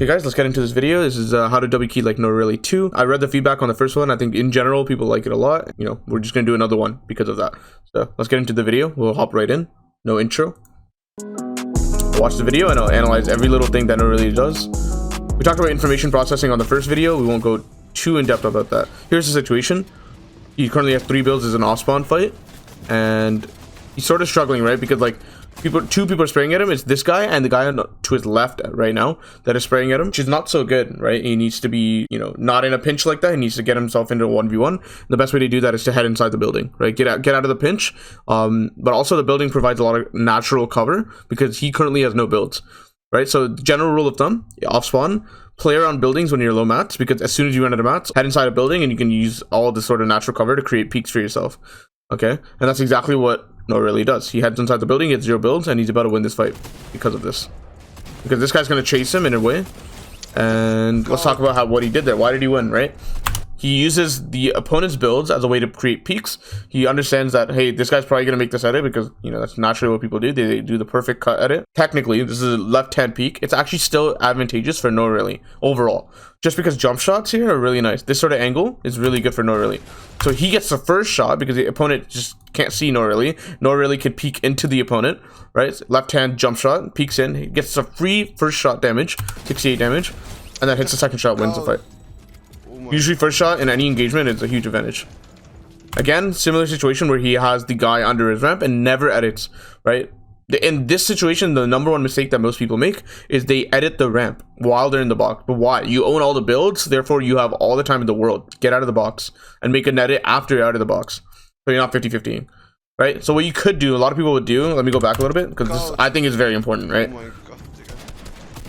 Okay guys, let's get into this video. This is how to W key like Noahreyli 2. I read the feedback on the first one. I think in general people like it a lot. You know, we're just gonna do another one because of that. So let's get into the video. We'll hop right in. No intro. Watch the video and I'll analyze every little thing that Noahreyli does. We talked about information processing on the first video. We won't go too in depth about that. Here's the situation. He currently has 3 builds as an off spawn fight, and he's sort of struggling, right? Because like two people are spraying at him. It's this guy and the guy to his left right now that is spraying at him, which is not so good, right? He needs to be, you know, not in a pinch like that. He needs to get himself into a 1v1. The best way to do that is to head inside the building, right? Get out of the pinch. But also the building provides a lot of natural cover because he currently has no builds, right? So general rule of thumb, off spawn, play around buildings when you're low mats, because as soon as you run out of mats, head inside a building and you can use all this sort of natural cover to create peaks for yourself. Okay, and that's exactly what Noahreyli does. He heads inside the building, gets 0 builds, and he's about to win this fight because of this. Because this guy's going to chase him in a way. And let's talk about what he did there. Why did he win, right? He uses the opponent's builds as a way to create peaks. He understands that, hey, this guy's probably going to make this edit because, you know, that's naturally what people do. They do the perfect cut edit. Technically, this is a left-hand peak. It's actually still advantageous for Noahreyli overall. Just because jump shots here are really nice. This sort of angle is really good for Noahreyli. So he gets the first shot because the opponent just can't see Noahreyli. Noahreyli could peek into the opponent, right? Left-hand jump shot, peeks in. He gets a free first shot damage, 68 damage, and then hits the second shot, wins the fight. Usually first shot in any engagement is a huge advantage. Again, similar situation where he has the guy under his ramp and never edits, right? In this situation, the #1 mistake that most people make is they edit the ramp while they're in the box. But why? You own all the builds, therefore you have all the time in the world. Get out of the box and make an edit after you're out of the box. So you're not 50-50, right? So what you could do, a lot of people would do, let me go back a little bit, because this I think is very important, right?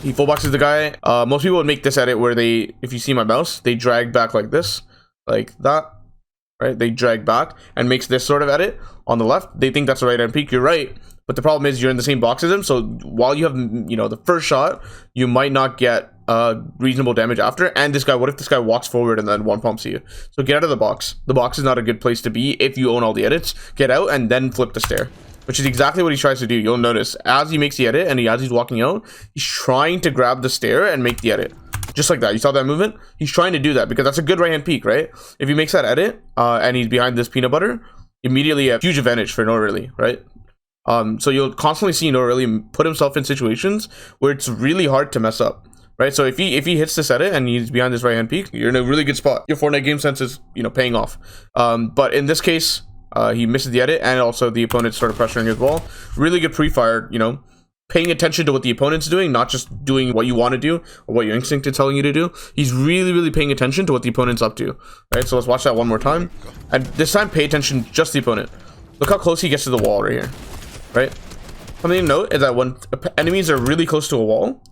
He full boxes the guy. Most people would make this edit where they, if you see my mouse, they drag back like this, like that, right? They drag back and makes this sort of edit on the left. They think that's the right hand peak. You're right, but the problem is you're in the same box as him. So while you have, you know, the first shot, you might not get reasonable damage after. And this guy, what if this guy walks forward and then one pumps you? So get out of the box. The box is not a good place to be if you own all the edits. Get out and then flip the stair, which is exactly what he tries to do. You'll notice as he makes the edit and as he's walking out, he's trying to grab the stair and make the edit. Just like that. You saw that movement? He's trying to do that because that's a good right hand peek, right? If he makes that edit and he's behind this peanut butter, immediately a huge advantage for Noahreyli, right? So you'll constantly see Noahreyli put himself in situations where it's really hard to mess up, right? So if he hits this edit and he's behind this right hand peek, you're in a really good spot. Your Fortnite game sense is, you know, paying off. But in this case, he misses the edit and also the opponent's sort of pressuring his wall. Really good pre-fire, you know, paying attention to what the opponent's doing, not just doing what you want to do or what your instinct is telling you to do. He's really paying attention to what the opponent's up to, right? So let's watch that one more time. And this time, pay attention just the opponent. Look how close he gets to the wall right here, right? Something to note is that when enemies are really close to a wall,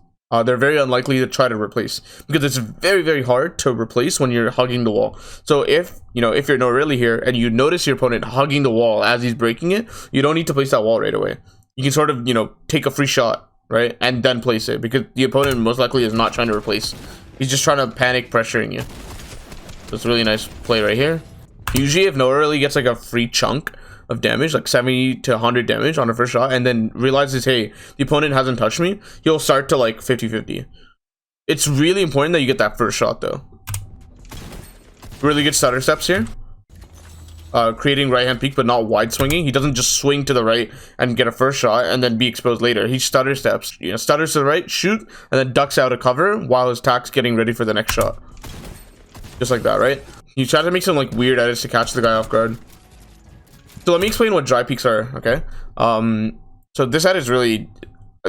they're very unlikely to try to replace because it's very hard to replace when you're hugging the wall. So if, you know, if you're Noahreyli here and you notice your opponent hugging the wall as he's breaking it, you don't need to place that wall right away. You can sort of, you know, take a free shot, right, and then place it because the opponent most likely is not trying to replace. He's just trying to panic pressuring you. So it's a really nice play right here. Usually if Noahreyli gets like a free chunk of damage, like 70 to 100 damage on a first shot, and then realizes, hey, the opponent hasn't touched me, he'll start to like 50-50. It's really important that you get that first shot though. Really good stutter steps here. Creating right hand peek but not wide swinging. He doesn't just swing to the right and get a first shot and then be exposed later. He stutter steps, you know, stutters to the right, shoot, and then ducks out of cover while his tack's getting ready for the next shot. Just like that, right? You try to make some like weird edits to catch the guy off guard. So let me explain what dry peaks are, okay? So this edit is really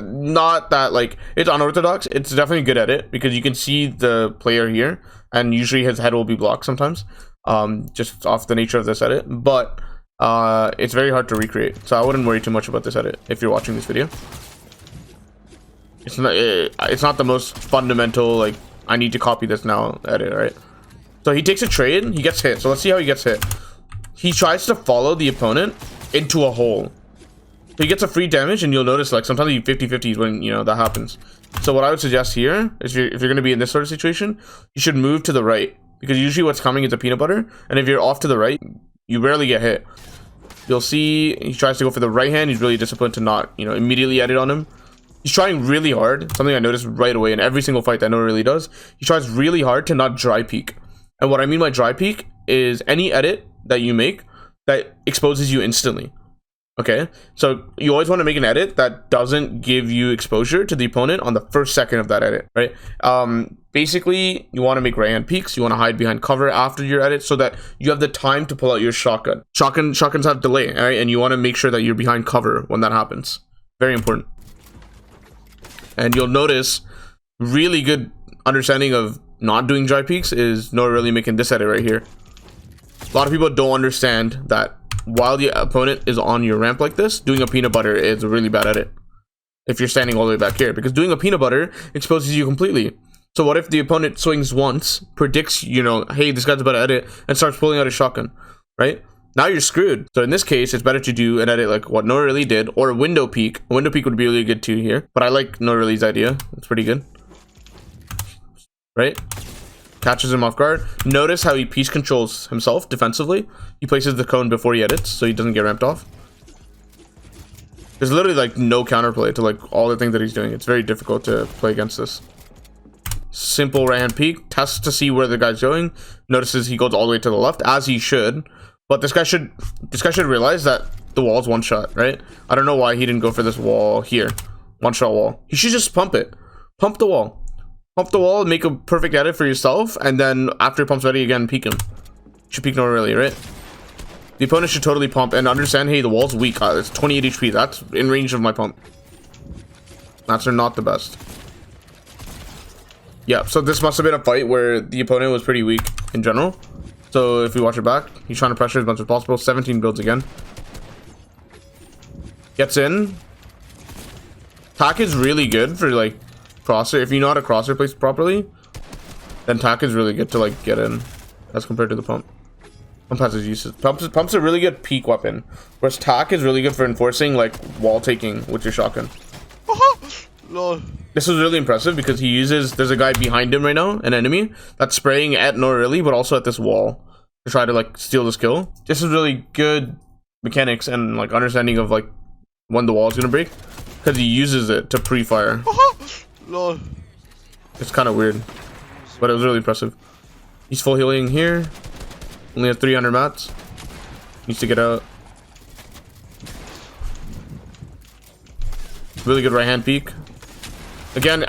not that, like, it's unorthodox. It's definitely a good edit because you can see the player here and usually his head will be blocked sometimes, just off the nature of this edit, but it's very hard to recreate. So I wouldn't worry too much about this edit if you're watching this video. It's not the most fundamental, like, I need to copy this now edit, right? So he takes a trade, he gets hit. So let's see how he gets hit. He tries to follow the opponent into a hole. So he gets a free damage, and you'll notice like sometimes you 50-50s when, you know, that happens. So what I would suggest here is if you're going to be in this sort of situation, you should move to the right because usually what's coming is a peanut butter, and if you're off to the right, you rarely get hit. You'll see he tries to go for the right hand. He's really disciplined to not, you know, immediately edit on him. He's trying really hard. Something I noticed right away in every single fight that Noahreyli does. He tries really hard to not dry peek. And what I mean by dry peek is any edit that you make that exposes you instantly. Okay, so you always want to make an edit that doesn't give you exposure to the opponent on the first second of that edit, right? Basically, you want to make right hand peeks. You want to hide behind cover after your edit so that you have the time to pull out your shotgun. Shotguns have delay, right? And you want to make sure that you're behind cover when that happens. Very important. And you'll notice really good understanding of not doing dry peeks is Noahreyli making this edit right here. A lot of people don't understand that while the opponent is on your ramp like this, doing a peanut butter is a really bad edit if you're standing all the way back here, because doing a peanut butter exposes you completely. So what if the opponent swings once, predicts, you know, hey, this guy's about to edit, and starts pulling out his shotgun, right? Now you're screwed. So in this case, it's better to do an edit like what Noahreyli did, or a window peek. A window peek would be really good too here, but I like Noahreyli's idea. It's pretty good, right? Catches him off guard. Notice how he piece controls himself defensively. He places the cone before he edits so he doesn't get ramped off. There's literally like no counterplay to like all the things that he's doing. It's very difficult to play against this. Simple right hand peek, tests to see where the guy's going. Notices he goes all the way to the left, as he should. But this guy should realize that the wall's one shot, right? I don't know why he didn't go for this wall here. One shot wall. He should just pump it. Pump the wall. Pump the wall, make a perfect edit for yourself, and then after pump's ready again, peek him. Should peek Noahreyli, right? The opponent should totally pump and understand, hey, the wall's weak. It's 28 HP. That's in range of my pump. That's not the best. Yeah, so this must have been a fight where the opponent was pretty weak in general. So if we watch it back, he's trying to pressure as much as possible. 17 builds again. Gets in. Tack is really good for like crosser. If you know how to crosser place properly, then tack is really good to like get in as compared to the pump. Pump has its uses. Pump's a really good peak weapon, whereas tack is really good for enforcing like wall taking with your shotgun. Lol. This was really impressive because he uses, there's a guy behind him right now, an enemy that's spraying at Noahreyli but also at this wall to try to like steal this kill. This is really good mechanics and like understanding of like when the wall is gonna break, because he uses it to pre-fire. Lol. It's kind of weird, but it was really impressive. He's full healing here. Only has 300 mats. Needs to get out. Really good right hand peek. Again,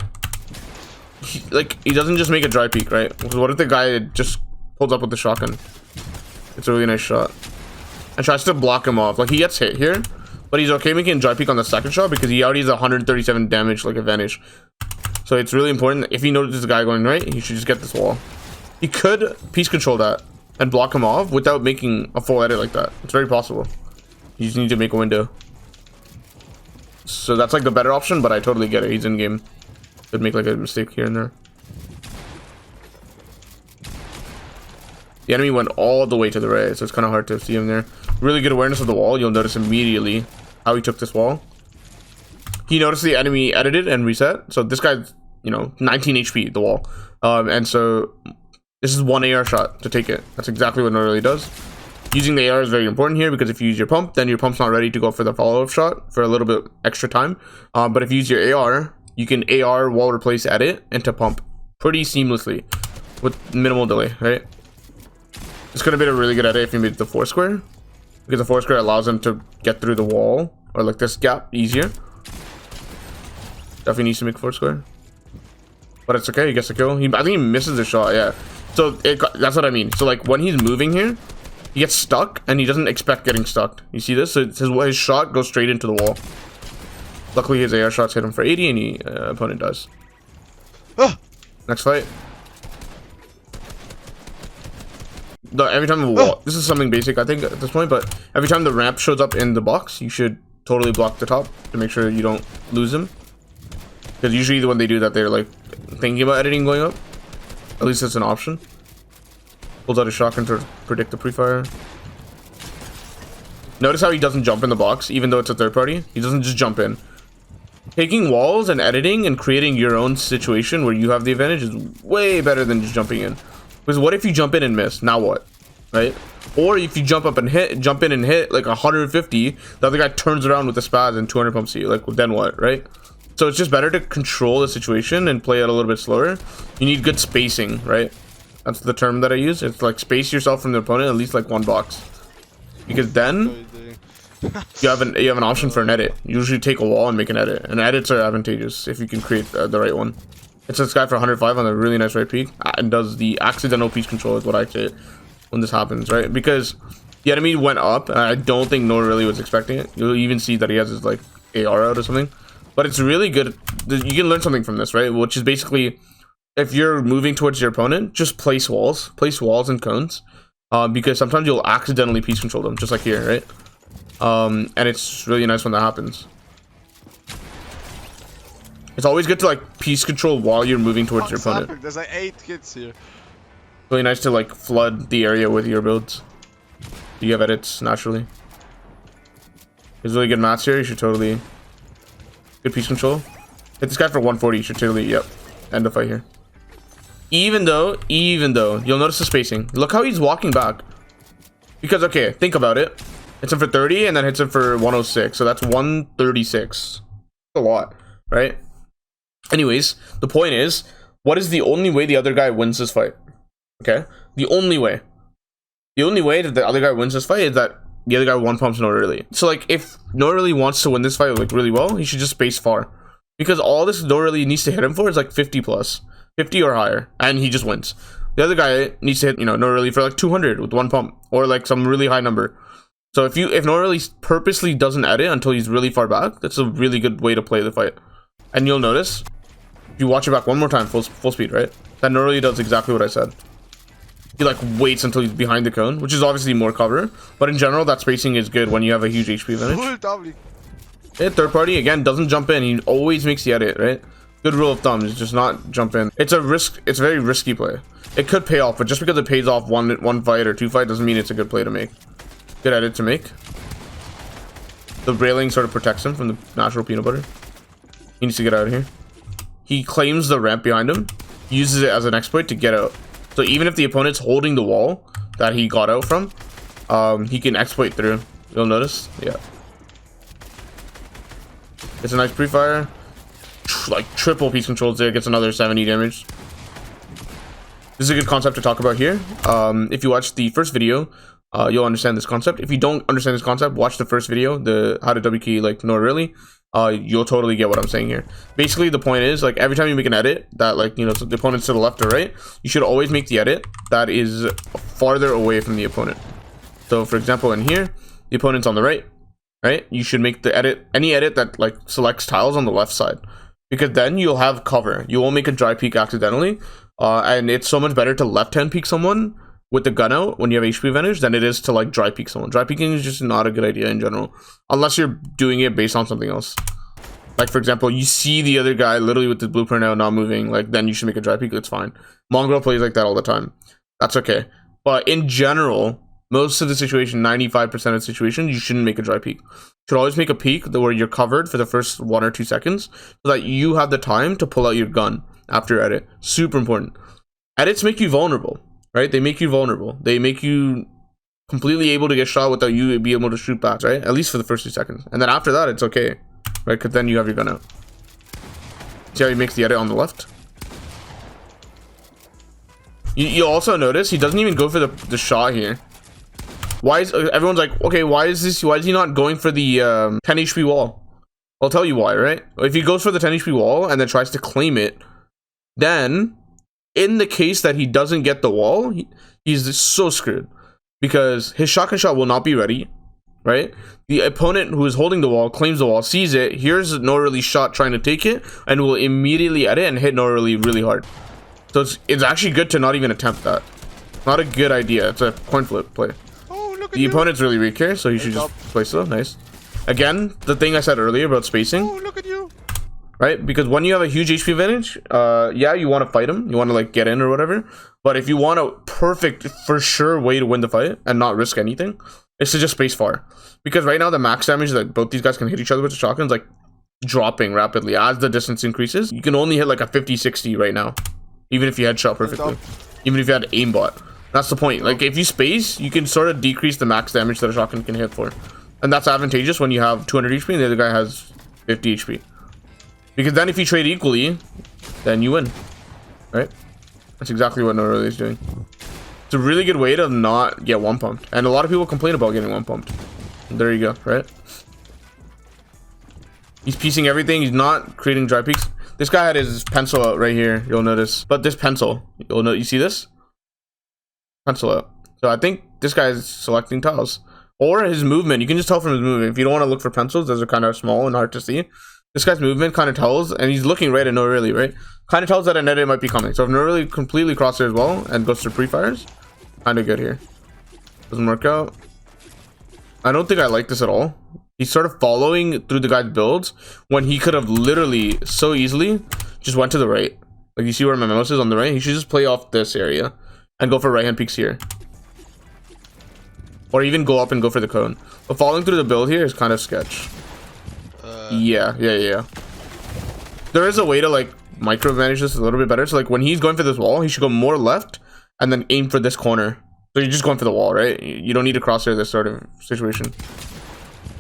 he doesn't just make a dry peek, right? Because what if the guy just pulls up with the shotgun? It's a really nice shot. And tries to block him off. Like, he gets hit here, but he's okay making a dry peek on the second shot because he already has 137 damage, like, advantage. So it's really important. If he notices the guy going right, he should just get this wall. He could piece control that and block him off without making a full edit like that. It's very possible. You just need to make a window. So that's like the better option, but I totally get it. He's in game. Could make like a mistake here and there. The enemy went all the way to the right, so it's kind of hard to see him there. Really good awareness of the wall. You'll notice immediately how he took this wall. He noticed the enemy edited and reset. So this guy's, you know, 19 HP, the wall. And so this is one AR shot to take it. That's exactly what Noahreyli does. Using the AR is very important here because if you use your pump, then your pump's not ready to go for the follow-up shot for a little bit extra time. But if you use your AR, you can AR wall replace edit into pump pretty seamlessly with minimal delay, right? It's gonna be a really good edit if you made the 4 square, because the 4 square allows him to get through the wall or like this gap easier. Definitely needs to make 4 square, but it's okay. He gets the kill. I think he misses the shot. Yeah. So that's what I mean. So like when he's moving here, he gets stuck and he doesn't expect getting stuck. You see this? So his shot goes straight into the wall. Luckily his AR shots hit him for 80 and he opponent does. Next fight. Every time the wall, this is something basic I think at this point, but every time the ramp shows up in the box, you should totally block the top to make sure you don't lose him. Because usually when they do that, they're like thinking about editing going up. At least it's an option. Pulls out a shotgun to predict the pre-fire. Notice how he doesn't jump in the box, even though it's a third party. He doesn't just jump in. Taking walls and editing and creating your own situation where you have the advantage is way better than just jumping in. Because what if you jump in and miss? Now what? Right? Or if you jump in and hit like 150, the other guy turns around with the spaz and 200 pumps you. Like, then what? Right? So it's just better to control the situation and play it a little bit slower. You need good spacing, right? That's the term that I use. It's like space yourself from the opponent at least like one box, because then you have an option for an edit. You usually take a wall and make an edit, and edits are advantageous if you can create the right one. It's this guy for 105 on a really nice right peak, and does the accidental piece control is what I say when this happens, right? Because the enemy went up, and I don't think Noahreyli was expecting it. You'll even see that he has his like AR out or something. But it's really good. You can learn something from this, right? Which is basically, if you're moving towards your opponent, just place walls and cones, because sometimes you'll accidentally piece control them, just like here, right? And it's really nice when that happens. It's always good to like piece control while you're moving towards your opponent. There's like 8 kids here. Really nice to like flood the area with your builds. You have edits naturally. There's really good mats here. You should totally. Good piece control. Hit this guy for 140. You should totally, yep, end the fight here. Even though, you'll notice the spacing. Look how he's walking back. Because, okay, think about it. Hits him for 30 and then hits him for 106. So that's 136. A lot, right? Anyways, the point is, what is the only way the other guy wins this fight? Okay? The only way that the other guy wins this fight is that the other guy one pumps Noahreyli. So like if Noahreyli wants to win this fight like really well, he should just space far, because all this Noahreyli needs to hit him for is like 50 plus, 50 or higher, and he just wins. The other guy needs to hit, you know, Noahreyli for like 200 with one pump, or like some really high number. So if Noahreyli purposely doesn't edit until he's really far back, that's a really good way to play the fight. And you'll notice, if you watch it back one more time, full speed, right, that Noahreyli does exactly what I said. He like waits until he's behind the cone, which is obviously more cover, but in general that spacing is good when you have a huge HP advantage. Third party again doesn't jump in. He always makes the edit, right? Good rule of thumb is just not jump in. It's a risk. It's a very risky play. It could pay off, but just because it pays off one fight or two fight doesn't mean it's a good play to make. Good edit to make. The railing sort of protects him from the natural peanut butter. He needs to get out of here. He claims the ramp behind him, uses it as an exploit to get out. So even if the opponent's holding the wall that he got out from, he can exploit through. You'll notice, yeah. It's a nice pre-fire. Like triple piece controls there, gets another 70 damage. This is a good concept to talk about here. If you watch the first video, you'll understand this concept. If you don't understand this concept, watch the first video, the how to W key like Noahreyli. You'll totally get what I'm saying here. Basically, the point is, like, every time you make an edit that, like, you know, so the opponent's to the left or right, you should always make the edit that is farther away from the opponent. So, for example, in here, the opponent's on the right, right? You should make the edit, any edit that, like, selects tiles on the left side, because then you'll have cover. You won't make a dry peek accidentally, and it's so much better to left-hand peek someone with the gun out when you have HP advantage than it is to like dry peek someone. Dry peeking is just not a good idea in general, unless you're doing it based on something else. Like for example, you see the other guy literally with the blueprint out not moving, like then you should make a dry peek. It's fine. Mongrel plays like that all the time. That's okay. But in general, most of the situation, 95% of the situation, you shouldn't make a dry peek. You should always make a peek where you're covered for the first 1 or 2 seconds so that you have the time to pull out your gun after your edit. Super important. Edits make you vulnerable. Right? They make you vulnerable. They make you completely able to get shot without you being able to shoot back, right? At least for the first 2 seconds. And then after that, it's okay, right? Because then you have your gun out. See how he makes the edit on the left? You also notice he doesn't even go for the shot here. Why is everyone's like, okay, why is he not going for the 10 HP wall? I'll tell you why, right? If he goes for the 10 HP wall and then tries to claim it, then in the case that he doesn't get the wall, he's so screwed, because his shotgun shot will not be ready, right? The opponent who is holding the wall claims the wall, sees it, hears Noahreyli's shot trying to take it, and will immediately edit and hit Noahreyli really hard. So it's actually good to not even attempt that. Not a good idea. It's a coin flip play. Oh, look at The opponent's really weak here, so you should just play slow. Nice. Again, the thing I said earlier about spacing. Oh, look at you. Right? Because when you have a huge HP advantage, yeah, you want to fight him. You want to like get in or whatever. But if you want a perfect, for sure way to win the fight and not risk anything, is to just space far. Because right now the max damage that both these guys can hit each other with the shotguns like dropping rapidly as the distance increases. You can only hit like a 50-60 right now, even if you headshot perfectly, even if you had aimbot. That's the point. Like if you space, you can sort of decrease the max damage that a shotgun can hit for, and that's advantageous when you have 200 HP and the other guy has 50 HP. Because then if you trade equally, then you win, right? That's exactly what Noahreyli is doing. It's a really good way to not get one pumped, and a lot of people complain about getting one pumped. There you go, right? He's piecing everything. He's not creating dry peaks. This guy had his pencil out right here, you'll notice. But this pencil, you'll know, you see this? Pencil out. So I think this guy is selecting tiles. Or his movement. You can just tell from his movement. If you don't want to look for pencils, those are kind of small and hard to see. This guy's movement kind of tells, and he's looking right at Noahreyli, right? Kind of tells that an edit might be coming. So if Noahreyli completely crosses as well and goes through pre-fires, kind of good here. Doesn't work out. I don't think I like this at all. He's sort of following through the guy's builds when he could have literally so easily just went to the right. Like, you see where my mouse is on the right? He should just play off this area and go for right hand peeks here. Or even go up and go for the cone. But following through the build here is kind of sketch. Yeah. There is a way to like micromanage this a little bit better. So like when he's going for this wall, he should go more left and then aim for this corner. So you're just going for the wall, right? You don't need to crosshair this sort of situation.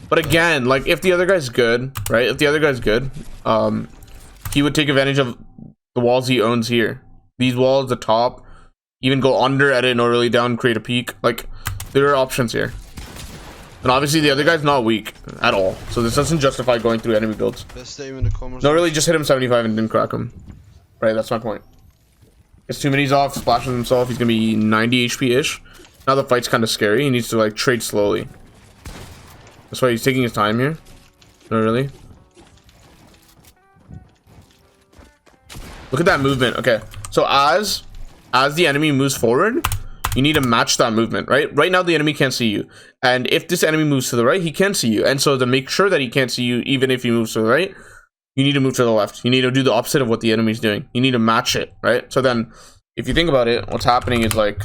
But again, like if the other guy's good, right? If the other guy's good, he would take advantage of the walls he owns here. These walls, the top, even go under, edit, or really down, create a peak. Like there are options here. And obviously the other guy's not weak at all. So this doesn't justify going through enemy builds. Best aim in the corners. No, really just hit him 75 and didn't crack him. Right, that's my point. Gets 2 minis off, splashes himself. He's gonna be 90 HP-ish. Now the fight's kind of scary. He needs to like trade slowly. That's why he's taking his time here. No, really. Look at that movement. Okay, so as the enemy moves forward, you need to match that movement, right? Right now the enemy can't see you, and if this enemy moves to the right, he can see you. And so to make sure that he can't see you, even if he moves to the right, you need to move to the left. You need to do the opposite of what the enemy's doing. You need to match it, right? So then if you think about it, what's happening is like,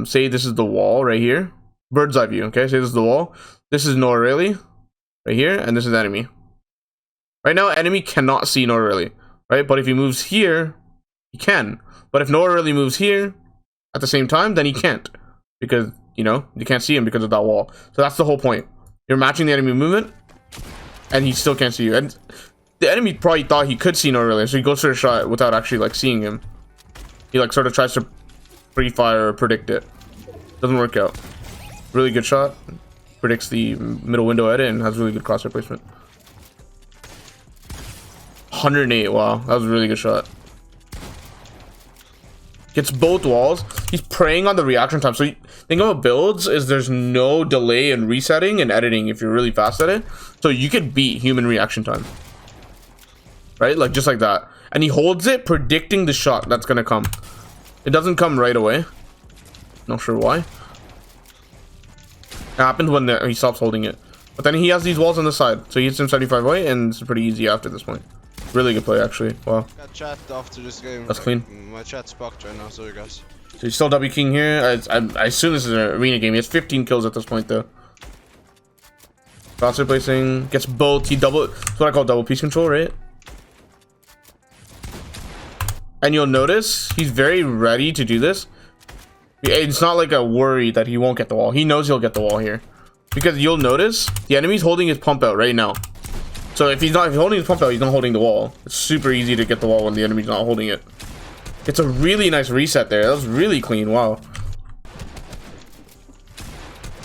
say this is the wall right here, bird's eye view. Okay, say this is the wall, this is Noahreyli right here, and this is enemy. Right now enemy cannot see Noahreyli, right? But if he moves here, he can. But if Noahreyli moves here at the same time, then he can't, because you know you can't see him because of that wall. So that's the whole point. You're matching the enemy movement and he still can't see you. And the enemy probably thought he could see Noahreyli, so he goes for a shot without actually like seeing him. He like sort of tries to pre-fire or predict it. Doesn't work out. Really good shot. Predicts the middle window edit and has really good crosshair placement. 108. Wow, that was a really good shot. Gets both walls. He's preying on the reaction time. So think about builds is there's no delay in resetting and editing if you're really fast at it. So you could beat human reaction time, right? Like just like that. And he holds it, predicting the shot that's gonna come. It doesn't come right away. Not sure why. It happens when he stops holding it. But then he has these walls on the side, so he hits him 75 away, and it's pretty easy after this point. Really good play, actually. Wow. Got chat after this game. That's clean. My chat's fucked right now, sorry guys. So he's still W king here. I assume this is an arena game. He has 15 kills at this point, though. Crosshair placing, gets both. He double. That's what I call double piece control, right? And you'll notice he's very ready to do this. It's not like a worry that he won't get the wall. He knows he'll get the wall here, because you'll notice the enemy's holding his pump out right now. So if he's holding his pump out, he's not holding the wall. It's super easy to get the wall when the enemy's not holding it. It's a really nice reset there. That was really clean. Wow.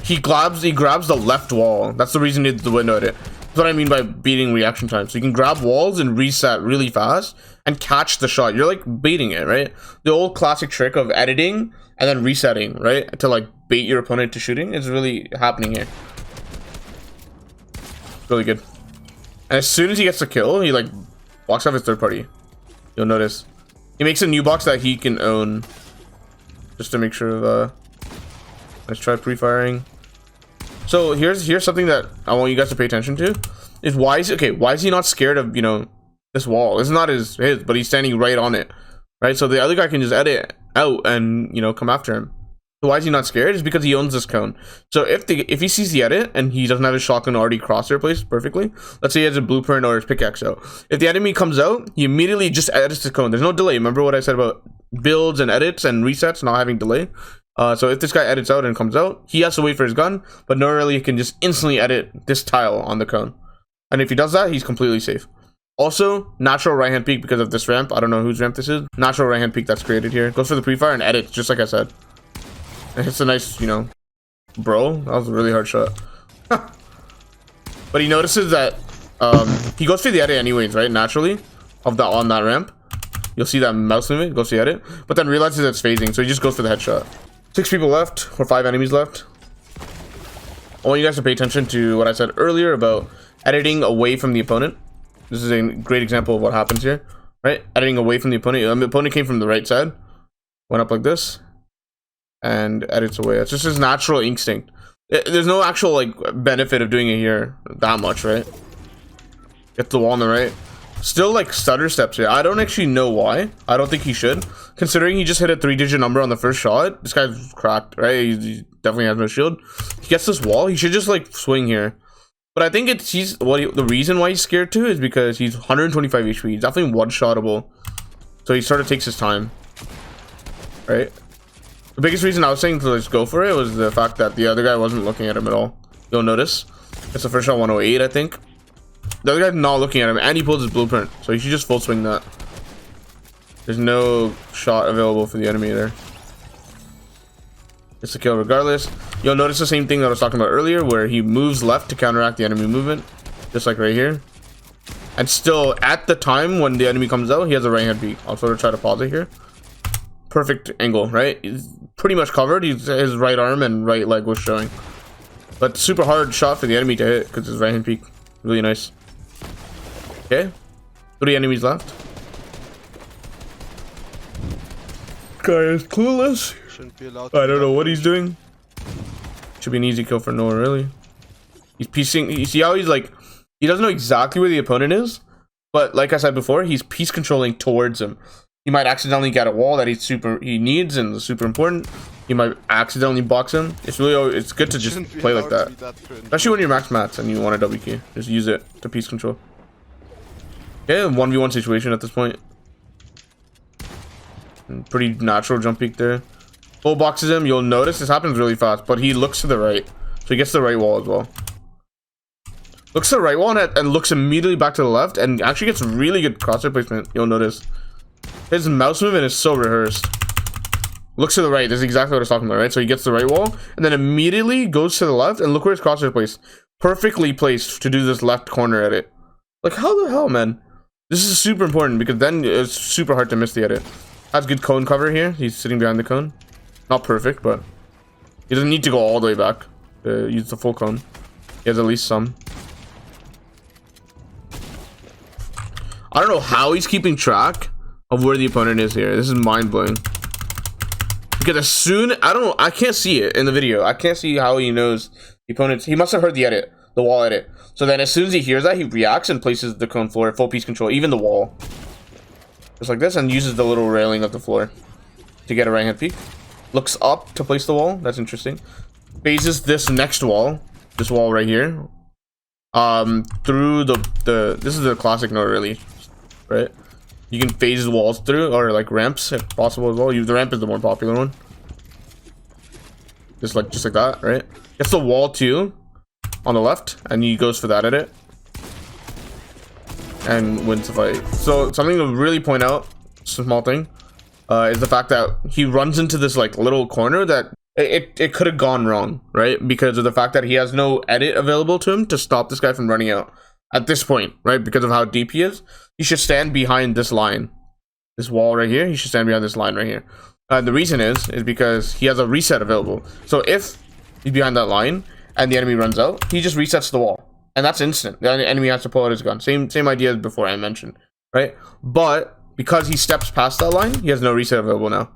He grabs the left wall. That's the reason he did the window edit. That's what I mean by beating reaction time. So you can grab walls and reset really fast and catch the shot. You're like baiting it, right? The old classic trick of editing and then resetting, right? To like bait your opponent to shooting is really happening here. Really good. And as soon as he gets the kill, he like blocks off his third party. You'll notice he makes a new box that he can own, just to make sure of let's try pre-firing. So here's something that I want you guys to pay attention to, is why is he not scared of, you know, this wall? This is not his, but he's standing right on it, right? So the other guy can just edit out and, you know, come after him. So why is he not scared? It's because he owns this cone. So if he sees the edit and he doesn't have his shotgun already crosshair placed perfectly, let's say he has a blueprint or his pickaxe out. If the enemy comes out, he immediately just edits the cone. There's no delay. Remember what I said about builds and edits and resets not having delay? So if this guy edits out and comes out, he has to wait for his gun, but Noahreyli can just instantly edit this tile on the cone. And if he does that, he's completely safe. Also, natural right hand peek because of this ramp. I don't know whose ramp this is. Natural right hand peek that's created here. Goes for the pre-fire and edits, just like I said. It's a nice, you know, bro. That was a really hard shot. But he notices that he goes for the edit anyways, right? Naturally, of that on that ramp. You'll see that mouse movement, goes for the edit, but then realizes it's phasing, so he just goes for the headshot. 6 people left, or 5 enemies left. I want you guys to pay attention to what I said earlier about editing away from the opponent. This is a great example of what happens here, right? Editing away from the opponent. The opponent came from the right side, went up like this, and edits away. It's just his natural instinct. There's no actual like benefit of doing it here that much, right? Get the wall on the right. Still like stutter steps here. I don't actually know why. I don't think he should, considering he just hit a 3-digit number on the first shot. This guy's cracked, right? He definitely has no shield. He gets this wall. He should just like swing here. But I think it's the reason why he's scared too is because he's 125 HP. He's definitely one-shottable, so he sort of takes his time, right? The biggest reason I was saying to just go for it was the fact that the other guy wasn't looking at him at all. You'll notice it's the first shot 108, I think. The other guy's not looking at him, and he pulled his blueprint, so you should just full swing that. There's no shot available for the enemy there. It's a kill regardless. You'll notice the same thing that I was talking about earlier, where he moves left to counteract the enemy movement, just like right here. And still, at the time when the enemy comes out, he has a right hand peek. I'll sort of try to pause it here. Perfect angle, right? He's pretty much covered. His right arm and right leg was showing. But super hard shot for the enemy to hit because his right hand peek. Really nice. Okay. 3 enemies left. Guy is clueless. Shouldn't be allowed. I don't know what he's doing. Should be an easy kill for Noahreyli. He's piecing. You see how he's like, he doesn't know exactly where the opponent is, but like I said before, he's piece controlling towards him. He might accidentally get a wall that he needs and is super important. He might accidentally box him. It's good to just play like that, especially when you're max mats and you want a W key. Just use it to piece control. Okay, 1v1 situation at this point. Pretty natural jump peek there. Full boxes him. You'll notice this happens really fast, but he looks to the right, so he gets the right wall as well. Looks to the right wall and looks immediately back to the left, and actually gets really good crosshair placement. You'll notice his mouse movement is so rehearsed. Looks to the right. This is exactly what I was talking about, right? So he gets the right wall, and then immediately goes to the left, and look where his crosshair placed. Perfectly placed to do this left corner edit. Like, how the hell, man? This is super important because then it's super hard to miss the edit. Has good cone cover here. He's sitting behind the cone. Not perfect, but he doesn't need to go all the way back to use the full cone. He has at least some. I don't know how he's keeping track of where the opponent is here. This is mind-blowing. Because as soon, I don't know, I can't see it in the video. I can't see how he knows the opponent's. He must have heard the edit, the wall edit. So then as soon as he hears that, he reacts and places the cone floor, full piece control, even the wall. Just like this, and uses the little railing of the floor to get a right hand peek. Looks up to place the wall. That's interesting. Phases this next wall, this wall right here, through this is the classic Noahreyli, right? You can phase the walls through, or like ramps if possible as well. The ramp is the more popular one. Just like that, right? Gets the wall too on the left, and he goes for that edit and wins the fight. So something to really point out, small thing, is the fact that he runs into this like little corner that it could have gone wrong, right? Because of the fact that he has no edit available to him to stop this guy from running out at this point, right? Because of how deep he is, he should stand behind this line, this wall right here. He should stand behind this line right here. The reason is because he has a reset available. So if he's behind that line and the enemy runs out, he just resets the wall, and that's instant. The enemy has to pull out his gun. Same idea as before I mentioned, right? But because he steps past that line, he has no reset available now.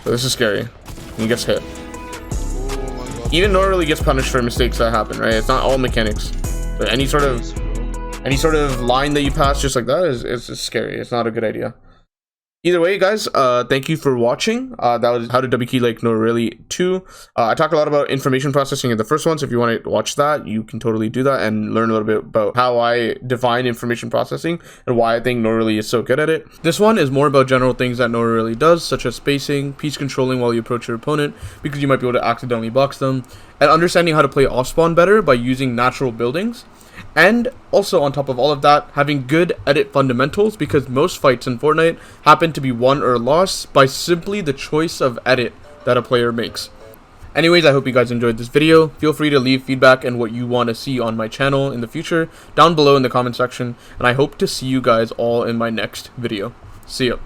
So this is scary. He gets hit. Even Noahreyli gets punished for mistakes that happen, right? It's not all mechanics. But any sort of line that you pass just like that is scary. It's not a good idea. Either way, guys, thank you for watching. That was How to W Key Like Noahreyli 2. I talked a lot about information processing in the first one, so if you want to watch that, you can totally do that and learn a little bit about how I define information processing and why I think Noahreyli is so good at it. This one is more about general things that Noahreyli does, such as spacing, piece controlling while you approach your opponent, because you might be able to accidentally box them, and understanding how to play off spawn better by using natural buildings. And also on top of all of that, having good edit fundamentals, because most fights in Fortnite happen to be won or lost by simply the choice of edit that a player makes. Anyways, I hope you guys enjoyed this video. Feel free to leave feedback and what you want to see on my channel in the future down below in the comment section, and I hope to see you guys all in my next video. See ya.